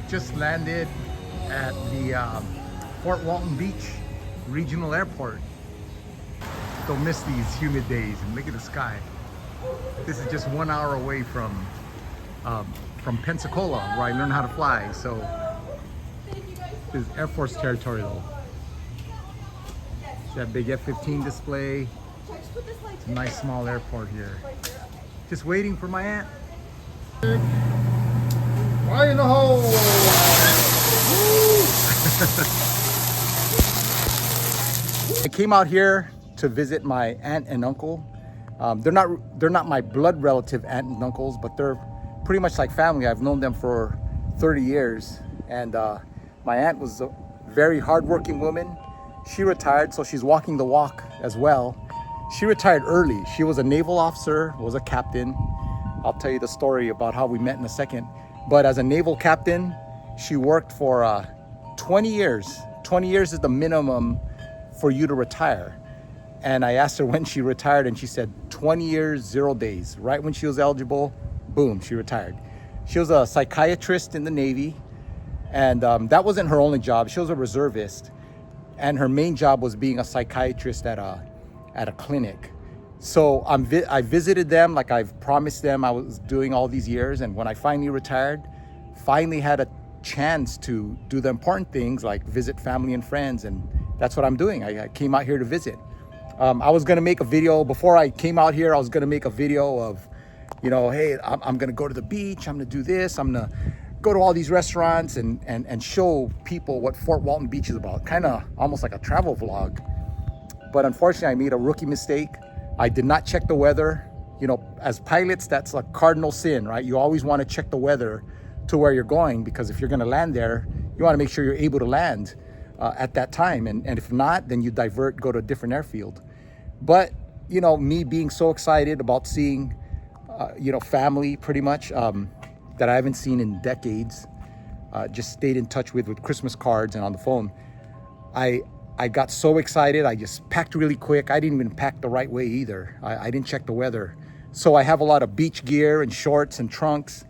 just landed at the Fort Walton Beach Regional Airport. Don't miss these humid days, and look at the sky. This is just 1 hour away from Pensacola, where I learned how to fly. So this is Air Force territory though. That big F-15 display. It's a nice small airport here. Just waiting for my aunt. Right in the hole. I came out here to visit my aunt and uncle. They're not my blood relative aunt and uncles, but they're pretty much like family. I've known them for 30 years, and my aunt was a very hardworking woman. She retired, so she's walking the walk as well. She retired early. She was a naval officer, was a captain. I'll tell you the story about how we met in a second. But as a naval captain, she worked for 20 years. 20 years is the minimum for you to retire. And I asked her when she retired, and she said 20 years, 0 days. Right when she was eligible, boom, she retired. She was a psychiatrist in the Navy, and that wasn't her only job. She was a reservist, and her main job was being a psychiatrist at a clinic. So I visited them like I've promised them I was doing all these years, and when I finally retired, finally had a chance to do the important things like visit family and friends, and that's what I'm doing. I came out here to visit. I was gonna make a video before I came out here. I was gonna make a video of, you know, hey, I'm gonna go to the beach, I'm gonna do this, I'm gonna go to all these restaurants and show people what Fort Walton Beach is about, kind of almost like a travel vlog. But unfortunately, I made a rookie mistake. I did not check the weather. You know, as pilots, that's a cardinal sin, right? You always want to check the weather to where you're going, because if you're going to land there, you want to make sure you're able to land at that time. And if not, then you divert, go to a different airfield. But, you know, me being so excited about seeing, you know, family pretty much that I haven't seen in decades, just stayed in touch with Christmas cards and on the phone. I got so excited, I just packed really quick. I didn't even pack the right way either. I didn't check the weather. So I have a lot of beach gear and shorts and trunks.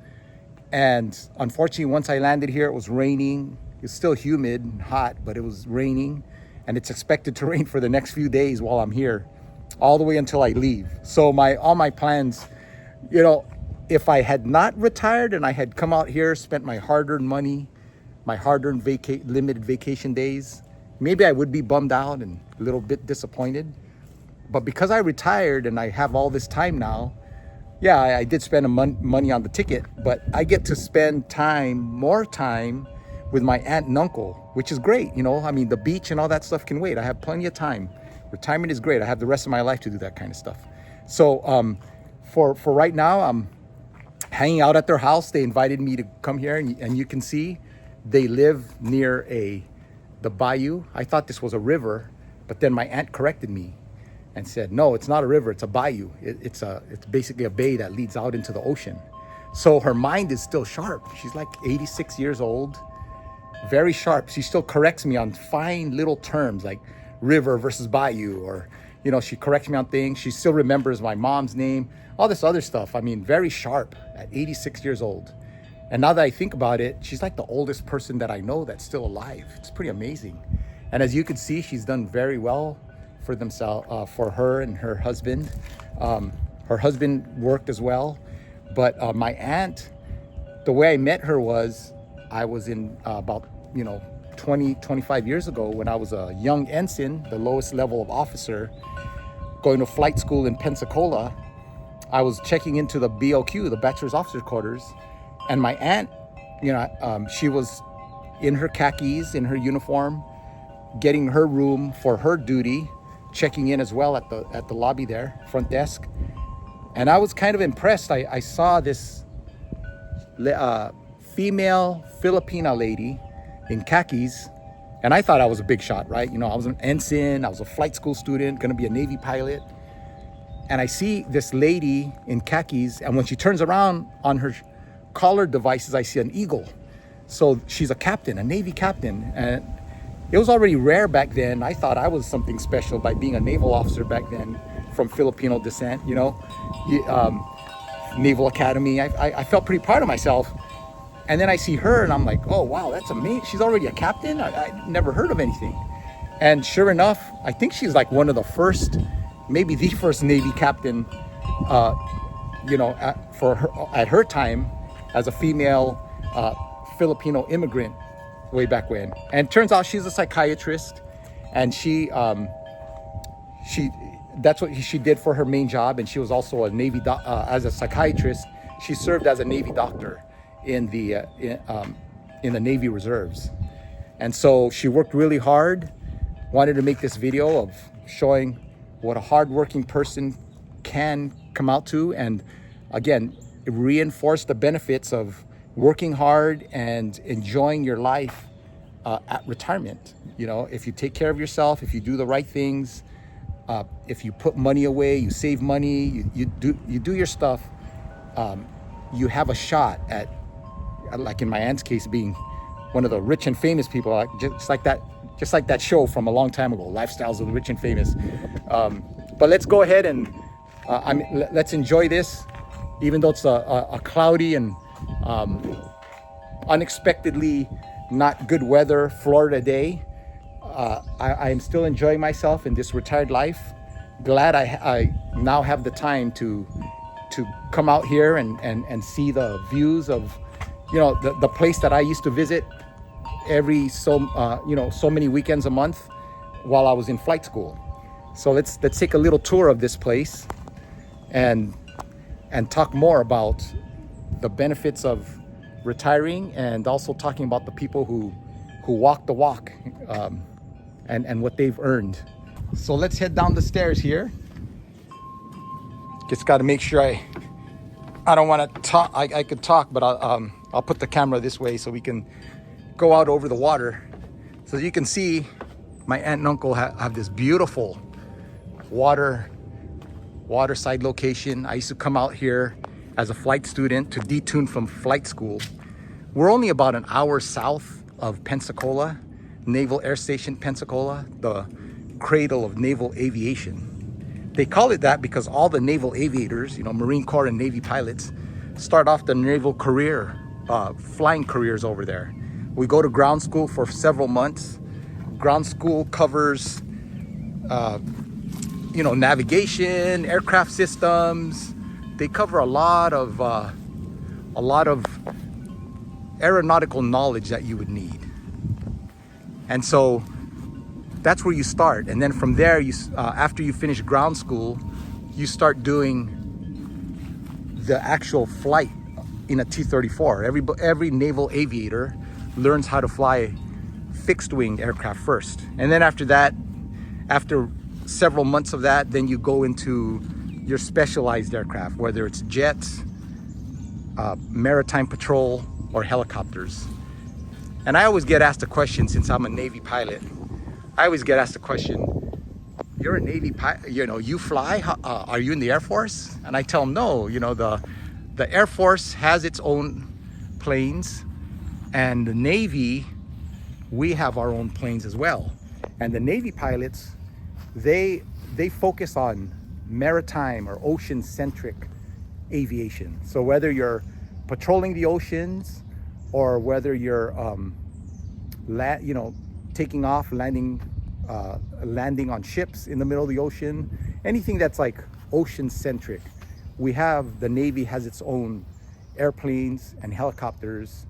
And unfortunately, once I landed here, it was raining. It's still humid and hot, but it was raining. And it's expected to rain for the next few days while I'm here, all the way until I leave. So all my plans, you know, if I had not retired and I had come out here, spent my hard-earned money, my hard-earned limited vacation days, maybe I would be bummed out and a little bit disappointed. But because I retired and I have all this time now, yeah, I did spend money on the ticket, but I get to spend more time with my aunt and uncle, which is great. You know, I mean, the beach and all that stuff can wait. I have plenty of time. Retirement is great. I have the rest of my life to do that kind of stuff. So for right now, I'm hanging out at their house. They invited me to come here, and you can see they live near the bayou. I thought this was a river, but then my aunt corrected me and said, no, it's not a river, it's a bayou. It's basically a bay that leads out into the ocean. So her mind is still sharp. She's like 86 years old, very sharp. She still corrects me on fine little terms like river versus bayou, or, you know, she corrects me on things. She still remembers my mom's name, all this other stuff. I mean, very sharp at 86 years old. And now that I think about it, she's like the oldest person that I know that's still alive. It's pretty amazing. And as you can see, she's done very well for themselves, for her and her husband. Her husband worked as well. But my aunt, the way I met her was, I was in about, 25 years ago when I was a young ensign, the lowest level of officer, going to flight school in Pensacola. I was checking into the BOQ, the Bachelor's Officer Quarters, and my aunt, she was in her khakis, in her uniform, getting her room for her duty, checking in as well at the lobby there, front desk. And I was kind of impressed. I saw this female Filipina lady in khakis, and I thought I was a big shot, right? I was an ensign, I was a flight school student, gonna be a Navy pilot. And I see this lady in khakis, and when she turns around on her collar devices, I see an eagle. So she's a captain, a Navy captain. And it was already rare back then. I thought I was something special by being a naval officer back then from Filipino descent, Naval Academy. I felt pretty proud of myself. And then I see her and I'm like, oh, wow, that's amazing. She's already a captain? I never heard of anything. And sure enough, I think she's like one of the first, maybe the first Navy captain, at her time as a female Filipino immigrant way back when. And turns out she's a psychiatrist, and that's what she did for her main job. And she was also a Navy as a psychiatrist. She served as a Navy doctor in the Navy Reserves. And so she worked really hard, wanted to make this video of showing what a hardworking person can come out to, and again, reinforce the benefits of working hard and enjoying your life at retirement. You know, if you take care of yourself, if you do the right things, if you put money away, you save money, you do your stuff, you have a shot at, like in my aunt's case, being one of the rich and famous people, like just like that show from a long time ago, Lifestyles of the Rich and Famous. But let's go ahead and let's enjoy this, even though it's a cloudy and unexpectedly not good weather Florida day. I am still enjoying myself in this retired life. Glad I now have the time to come out here and see the views of, you know, the place that I used to visit every so many weekends a month while I was in flight school. So let's take a little tour of this place and talk more about the benefits of retiring, and also talking about the people who walk the walk, and what they've earned. So let's head down the stairs here. Just got to make sure I don't want to talk. I could talk, but I'll put the camera this way so we can go out over the water. So you can see my aunt and uncle have this beautiful waterside location. I used to come out here as a flight student to detune from flight school. We're only about an hour south of Pensacola, Naval Air Station Pensacola, the cradle of naval aviation. They call it that because all the naval aviators, you know, Marine Corps and Navy pilots, start off the naval career, flying careers over there. We go to ground school for several months. Ground school covers, navigation, aircraft systems. They cover a lot of aeronautical knowledge that you would need. And so that's where you start. And then from there, after you finish ground school, you start doing the actual flight in a T-34. Every naval aviator learns how to fly fixed-wing aircraft first. And then after that, after several months of that, then you go into your specialized aircraft, whether it's jets, maritime patrol, or helicopters. And I always get asked a question, since I'm a Navy pilot, I always get asked a question, you're a Navy pilot, you fly? Are you in the Air Force? And I tell them, no, the Air Force has its own planes, and the Navy, we have our own planes as well. And the Navy pilots, they focus on maritime or ocean-centric aviation. So whether you're patrolling the oceans, or whether you're taking off, landing on ships in the middle of the ocean, anything that's like ocean-centric, the Navy has its own airplanes and helicopters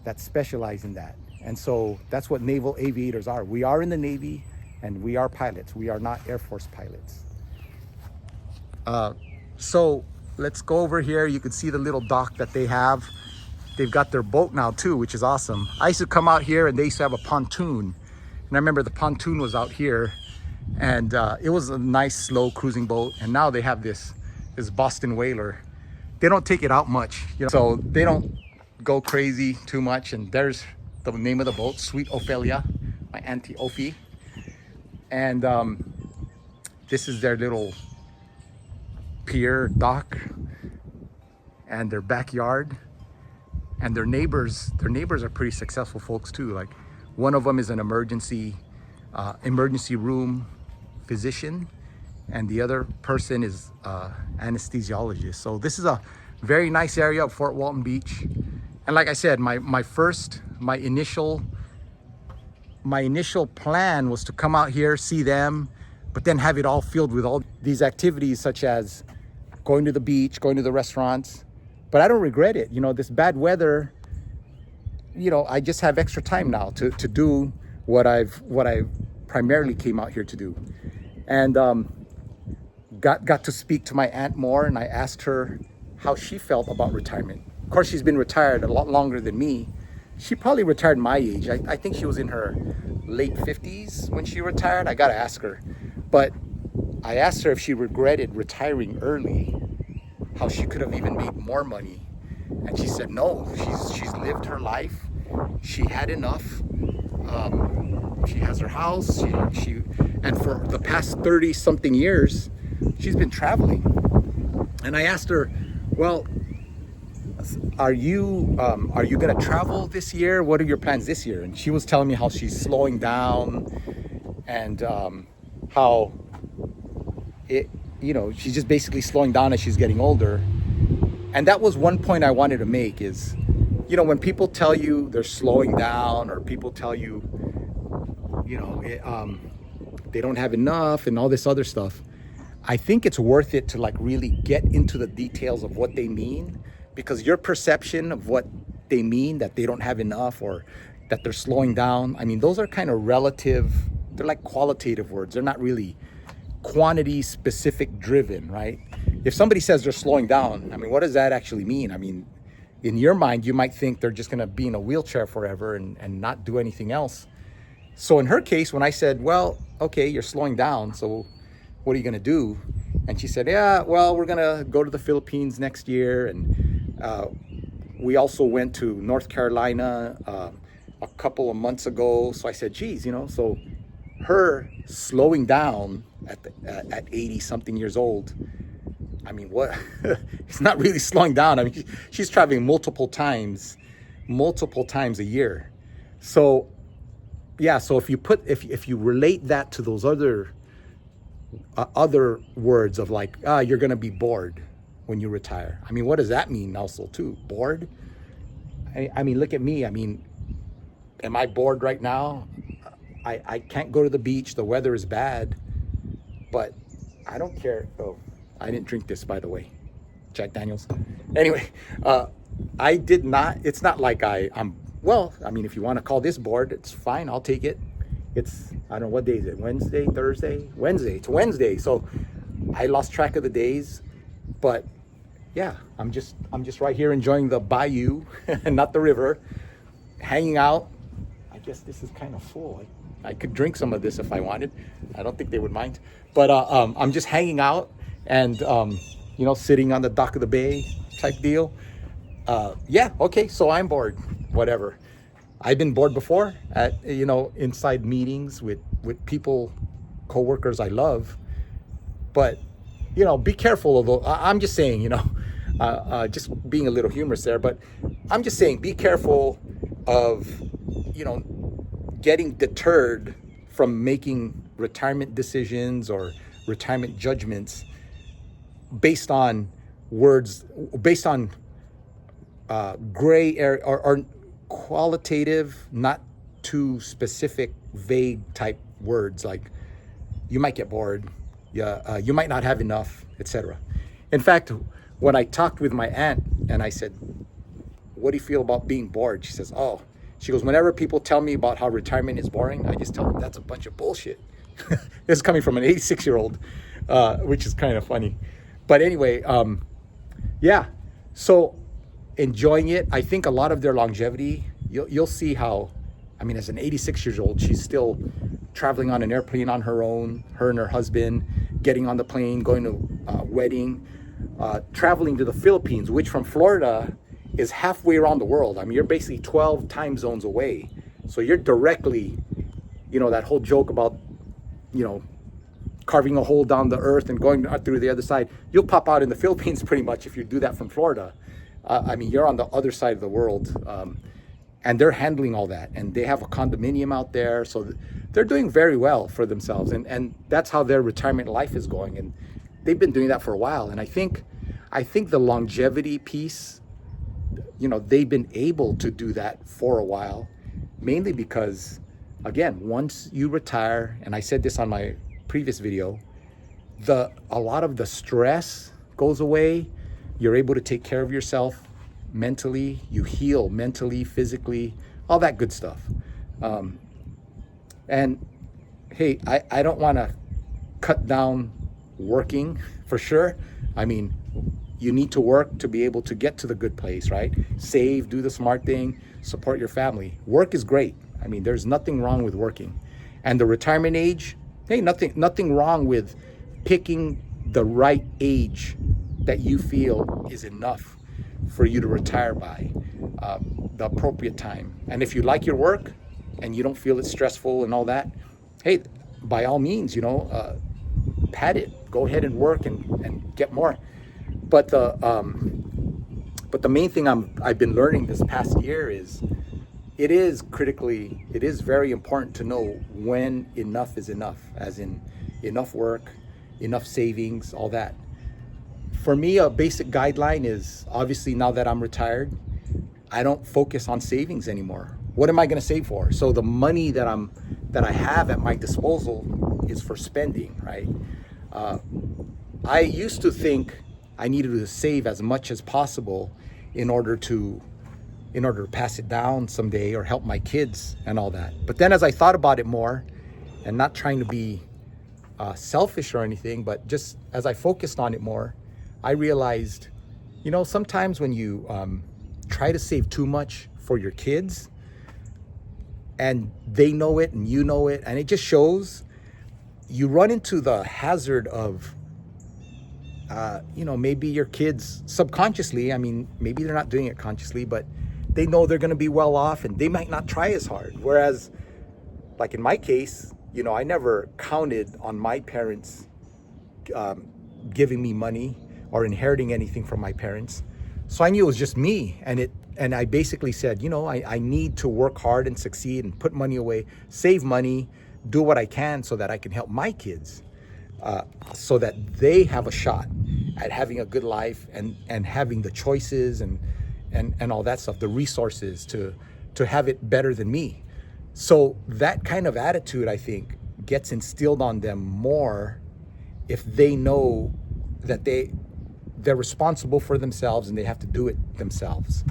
that specialize in that. And so that's what naval aviators are. We are in the Navy, and we are pilots. We are not Air Force pilots. So let's go over here. You can see the little dock that they have. They've got their boat now too, which is awesome. I used to come out here and they used to have a pontoon. And I remember the pontoon was out here, and it was a nice slow cruising boat. And now they have this Boston whaler. They don't take it out much, so they don't go crazy too much. And there's the name of the boat, Sweet Ophelia, my auntie Ofie. And this is their little pier dock and their backyard. And their neighbors are pretty successful folks too. Like, one of them is an emergency room physician, and the other person is anesthesiologist. So this is a very nice area of Fort Walton Beach, And like I said, my initial plan was to come out here, see them, but then have it all filled with all these activities such as going to the beach, going to the restaurants. But I don't regret it. You know, this bad weather, you know, I just have extra time now to do what I primarily came out here to do. And got to speak to my aunt more, and I asked her how she felt about retirement. Of course, she's been retired a lot longer than me. She probably retired my age. I think she was in her late 50s when she retired. I gotta ask her. But I asked her if she regretted retiring early, how she could have even made more money. And she said no, she's lived her life. She had enough. She has her house. And for the past 30 something years, she's been traveling. And I asked her, well, are you gonna travel this year? What are your plans this year? And she was telling me how she's slowing down, and how she's just basically slowing down as she's getting older. And that was one point I wanted to make is, you know, when people tell you they're slowing down, or people tell you, you know, they don't have enough and all this other stuff, I think it's worth it to like really get into the details of what they mean, because your perception of what they mean, that they don't have enough or that they're slowing down, I mean, those are kind of relative. They're like qualitative words. They're not really quantity specific driven, right? If somebody says they're slowing down, I mean, what does that actually mean? I mean, in your mind, you might think they're just going to be in a wheelchair forever and not do anything else. So in her case, when I said, well, okay, you're slowing down, so what are you going to do? And she said, yeah, well, we're going to go to the Philippines next year. And we also went to North Carolina a couple of months ago. So I said, geez, you know, so her slowing down at 80 something years old, I mean, what? It's not really slowing down. I mean, she's traveling multiple times a year. So yeah, so if you relate that to those other words of like, you're gonna be bored when you retire. I mean, what does that mean also too? Bored? I mean, look at me. I mean, am I bored right now? I can't go to the beach. The weather is bad, but I don't care. Oh, I didn't drink this, by the way. Jack Daniels. Anyway, I did not. It's not like I'm. Well, I mean, if you want to call this bored, it's fine. I'll take it. It's, I don't know, what day is it? Wednesday, Thursday, Wednesday. It's Wednesday. So I lost track of the days, but yeah, I'm just right here enjoying the bayou and not the river, hanging out. I guess this is kind of full. I could drink some of this if I wanted. I don't think they would mind, but I'm just hanging out and you know, sitting on the dock of the bay type deal. Yeah, okay, so I'm bored. Whatever. I've been bored before at, you know, inside meetings with people, coworkers I love. But, you know, be careful of those. I'm just saying, you know, just being a little humorous there, but I'm just saying, be careful of, you know, getting deterred from making retirement decisions or retirement judgments based on words, based on gray area or qualitative, not too specific, vague type words like you might get bored, you might not have enough, etc. In fact, when I talked with my aunt and I said, what do you feel about being bored? She says, oh, she goes, whenever people tell me about how retirement is boring, I just tell them that's a bunch of bullshit. This is coming from an 86-year-old, which is kind of funny. But anyway, yeah, so enjoying it. I think a lot of their longevity, you'll see how, I mean, as an 86-year-old, she's still traveling on an airplane on her own, her and her husband, getting on the plane, going to a wedding, traveling to the Philippines, which from Florida is halfway around the world. I mean, you're basically 12 time zones away. So you're directly, you know, that whole joke about, you know, carving a hole down the earth and going through the other side. You'll pop out in the Philippines pretty much if you do that from Florida. I mean, you're on the other side of the world, and they're handling all that, and they have a condominium out there, so they're doing very well for themselves, and that's how their retirement life is going, and they've been doing that for a while. And I think the longevity piece they've been able to do that for a while, mainly because, again, once you retire, and I said this on my previous video, a lot of the stress goes away. You're able to take care of yourself mentally. You heal mentally, physically, all that good stuff. And hey, I don't want to cut down working for sure. I mean, you need to work to be able to get to the good place, right? Save, do the smart thing, support your family. Work is great. I mean, there's nothing wrong with working. And the retirement age, hey, nothing wrong with picking the right age that you feel is enough for you to retire by, the appropriate time. And if you like your work and you don't feel it's stressful and all that, hey, by all means, pad it. Go ahead and work and get more. But the main thing I've been learning this past year is it is very important to know when enough is enough, as in enough work, enough savings, all that. For me, a basic guideline is, obviously now that I'm retired, I don't focus on savings anymore. What am I going to save for? So the money that I have at my disposal is for spending, right? I used to think I needed to save as much as possible in order to pass it down someday or help my kids and all that. But then as I thought about it more, and not trying to be selfish or anything, but just as I focused on it more, I realized, sometimes when you try to save too much for your kids, and they know it and you know it, and it just shows, you run into the hazard of, maybe your kids subconsciously, I mean, maybe they're not doing it consciously, but they know they're going to be well off and they might not try as hard. Whereas, like in my case, I never counted on my parents giving me money or inheriting anything from my parents. So I knew it was just me. And I basically said, I need to work hard and succeed and put money away, save money, do what I can so that I can help my kids, so that they have a shot at having a good life and having the choices and all that stuff, the resources to have it better than me. So that kind of attitude, I think, gets instilled on them more if they know that they're responsible for themselves and they have to do it themselves.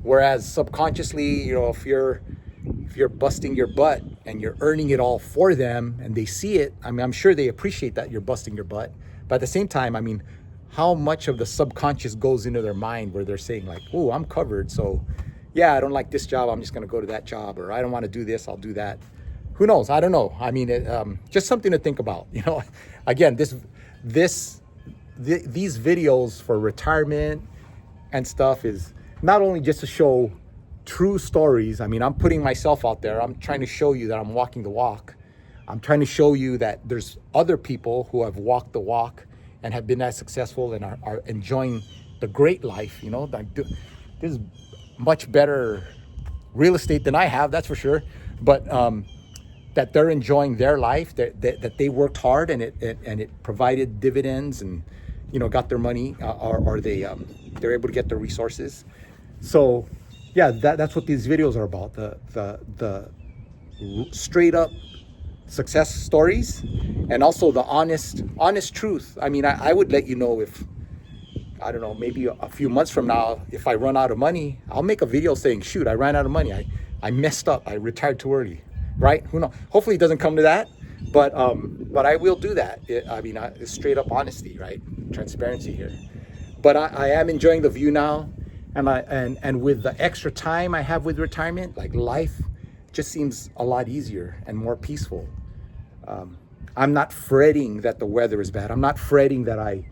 Whereas subconsciously, if you're busting your butt and you're earning it all for them and they see it, I mean, I'm sure they appreciate that you're busting your butt. But at the same time, I mean, how much of the subconscious goes into their mind where they're saying like, oh, I'm covered. So yeah, I don't like this job, I'm just going to go to that job, or I don't want to do this, I'll do that. Who knows? I don't know. I mean, just something to think about. Again, these videos for retirement and stuff is not only just to show true stories. I mean, I'm putting myself out there. I'm trying to show you that I'm walking the walk. I'm trying to show you that there's other people who have walked the walk and have been as successful and are enjoying the great life. This is much better real estate than I have, that's for sure. But that they're enjoying their life, that they worked hard and it provided dividends and got their money, or they're able to get their resources. So yeah, that's what these videos are about, the straight up success stories, and also the honest truth. I mean, I would let you know if, I don't know, maybe a few months from now, if I run out of money, I'll make a video saying, shoot, I ran out of money. I messed up. I retired too early, right? Who knows? Hopefully it doesn't come to that, but I will do that. It's straight up honesty, right? Transparency here. But I am enjoying the view now. And with the extra time I have with retirement, like, life just seems a lot easier and more peaceful. I'm not fretting that the weather is bad. I'm not fretting that I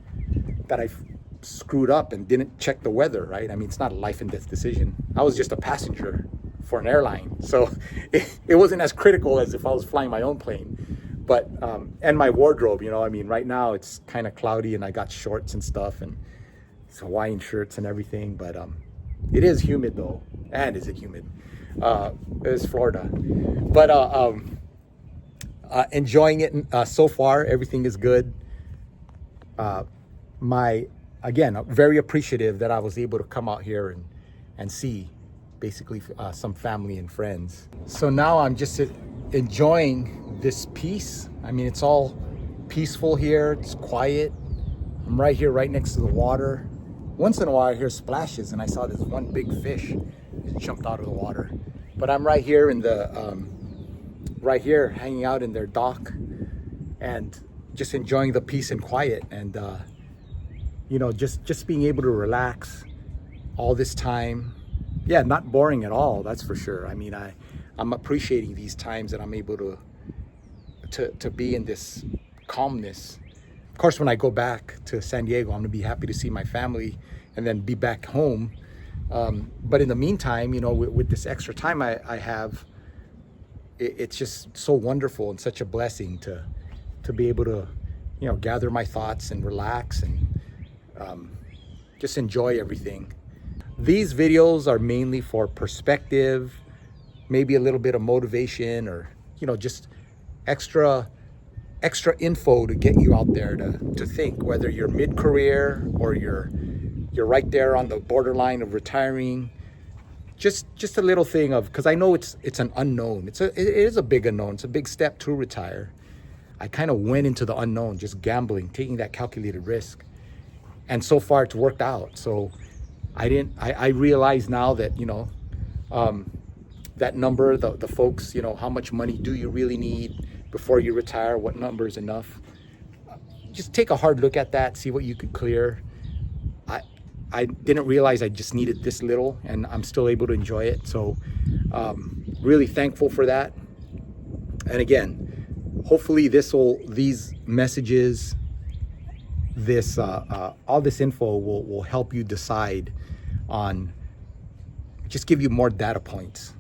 screwed up and didn't check the weather, right? I mean, it's not a life and death decision. I was just a passenger for an airline. So it wasn't as critical as if I was flying my own plane. But, and my wardrobe, right now it's kind of cloudy and I got shorts and stuff and Hawaiian shirts and everything. But it is humid though. And is it humid? It's Florida. But enjoying it so far. Everything is good. Again, very appreciative that I was able to come out here and see basically some family and friends. So now I'm just enjoying this peace. I mean, it's all peaceful here. It's quiet. I'm right here, right next to the water. Once in a while I hear splashes, and I saw this one big fish that jumped out of the water. But I'm right here in the right here hanging out in their dock and just enjoying the peace and quiet, and you know, just being able to relax all this time. Yeah, not boring at all, that's for sure. I mean, I'm appreciating these times that I'm able to be in this calmness. Of course, when I go back to San Diego, I'm gonna be happy to see my family and then be back home. But in the meantime, you know, with this extra time I have, it's just so wonderful and such a blessing to be able to, you know, gather my thoughts and relax and just enjoy everything. These videos are mainly for perspective, maybe a little bit of motivation, or, you know, just extra info to get you out there to think, whether you're mid-career or you're right there on the borderline of retiring. Just a little thing of, because I know it's an unknown. It is a big unknown. It's a big step to retire. I kind of went into the unknown, just gambling, taking that calculated risk, and so far it's worked out. So I realize now that, you know, that number, the folks, you know, how much money do you really need before you retire? What number is enough? Just take a hard look at that, see what you could clear. I didn't realize I just needed this little, and I'm still able to enjoy it. So really thankful for that. And again, hopefully these messages, this all this info will help you decide on, just give you more data points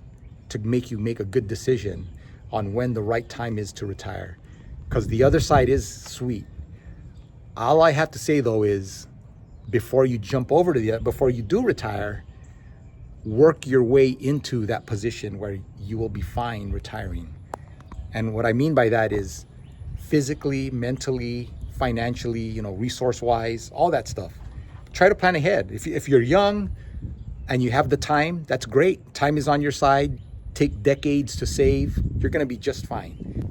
to make you make a good decision on when the right time is to retire. Because the other side is sweet. All I have to say though is, before you jump over to before you do retire, work your way into that position where you will be fine retiring. And what I mean by that is physically, mentally, financially, you know, resource-wise, all that stuff. Try to plan ahead. If you're young and you have the time, that's great. Time is on your side. Take decades to save. You're gonna be just fine.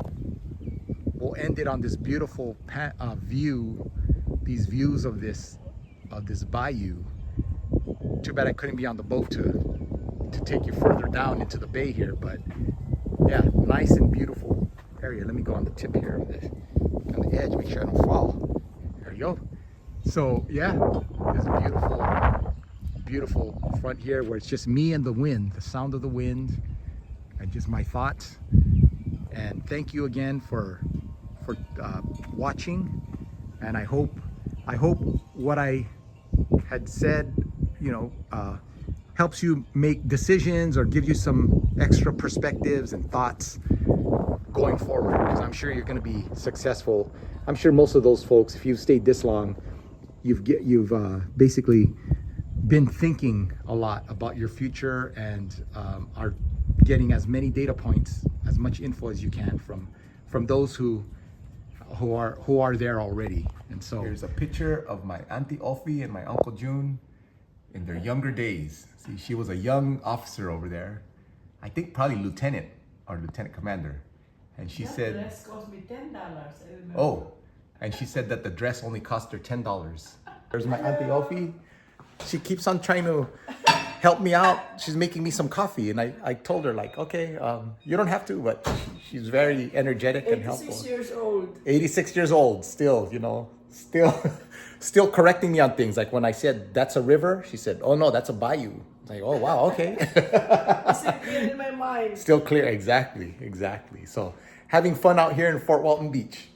We'll end it on this beautiful view, these views of this bayou. Too bad I couldn't be on the boat to take you further down into the bay here, but yeah, nice and beautiful area. Let me go on the tip here on the edge, make sure I don't fall. There you go. So yeah, there's a beautiful front here where it's just me and the wind, the sound of the wind, and just my thoughts. And thank you again for watching. And I hope what I had said, you know, helps you make decisions or give you some extra perspectives and thoughts going forward, because I'm sure you're going to be successful. I'm sure most of those folks, if you've stayed this long, you've basically been thinking a lot about your future, and are getting as many data points, as much info as you can from those who are there already. And so here's a picture of my Auntie Ofie and my Uncle June in their younger days. See, she was a young officer over there. I think probably lieutenant or lieutenant commander. And she said, the dress cost me $10, I remember. oh, and she said that the dress only cost her $10. There's my Auntie Ofie. she keeps on trying to help me out. She's making me some coffee, and I told her, like, okay, you don't have to, but she's very energetic and helpful. 86 years old. 86 years old, still, you know, still correcting me on things. Like when I said that's a river, she said, oh no, that's a bayou. Like, oh wow, okay. It's still clear in my mind. Still clear, exactly. So having fun out here in Fort Walton Beach.